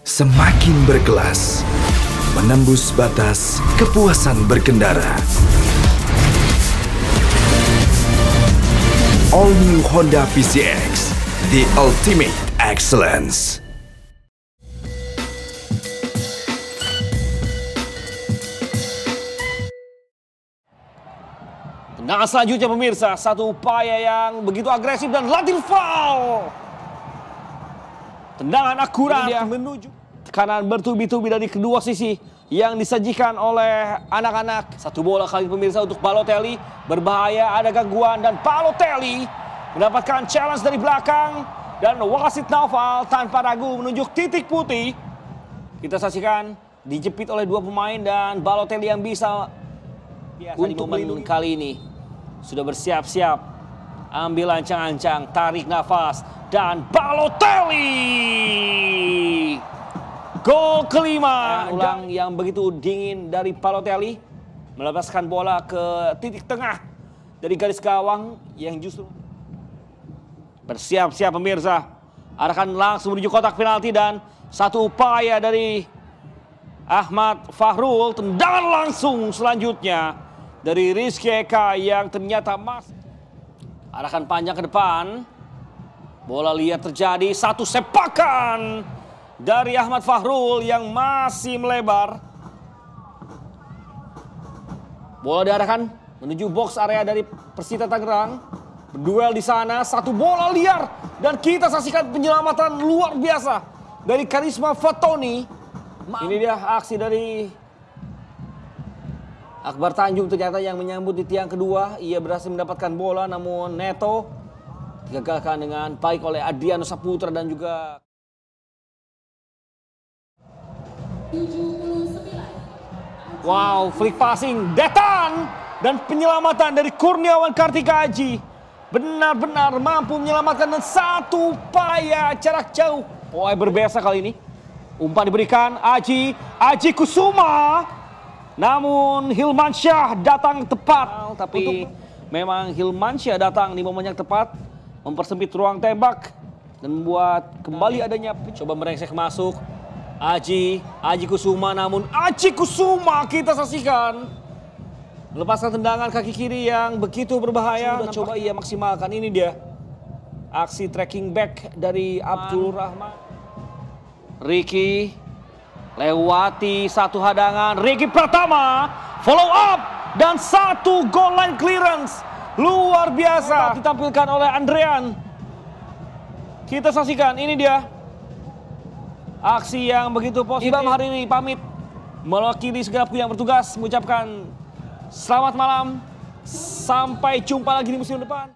Semakin berkelas, menembus batas kepuasan berkendara. All New Honda PCX, the ultimate excellence. Tendangan selanjutnya pemirsa, satu upaya yang begitu agresif dan latih foul. Tendangan akurat menuju tekanan bertubi-tubi dari kedua sisi yang disajikan oleh anak-anak. Satu bola kali pemirsa untuk Balotelli, berbahaya, ada gangguan dan Balotelli mendapatkan challenge dari belakang dan wasit Naufal tanpa ragu menunjuk titik putih. Kita saksikan dijepit oleh dua pemain dan Balotelli yang bisa untuk momen kali ini sudah bersiap-siap, ambil ancang-ancang, tarik nafas, dan Balotelli! Gol kelima. Ulang yang begitu dingin dari Balotelli, melepaskan bola ke titik tengah dari garis gawang yang justru bersiap-siap pemirsa. Arahkan langsung menuju kotak penalti dan satu upaya dari Ahmad Fahrul, tendangan langsung selanjutnya dari Rizky Eka yang ternyata arahkan panjang ke depan. Bola liar terjadi, satu sepakan dari Ahmad Fahrul yang masih melebar. Bola diarahkan menuju box area dari Persita Tangerang. Berduel di sana, satu bola liar dan kita saksikan penyelamatan luar biasa dari Karisma Fatoni. Ini dia aksi dari Akbar Tanjung ternyata yang menyambut di tiang kedua. Ia berhasil mendapatkan bola namun Neto digagalkan dengan baik oleh Adriano Saputra dan juga wow, flick passing Detan dan penyelamatan dari Kurniawan Kartika Aji. Benar-benar mampu menyelamatkan dan satu upaya jarak jauh. Oh, berbeza kali ini. Umpan diberikan Aji Kusuma. Namun Hilmansyah datang tepat. Tapi memang Hilmansyah datang di momen yang tepat, mempersempit ruang tembak dan membuat kembali adanya coba merengsek masuk. Aji Kusuma, namun Aji Kusuma kita saksikan melepaskan tendangan kaki kiri yang begitu berbahaya. Coba ia maksimalkan, ini dia aksi tracking back dari Abdul Rahman. Ricky lewati satu hadangan, Ricky Pratama follow up dan satu goal line clearance luar biasa ditampilkan oleh Andrean. Kita saksikan, ini dia aksi yang begitu positif. Ibam hari ini pamit mewakili segenap yang bertugas mengucapkan selamat malam, sampai jumpa lagi di musim depan.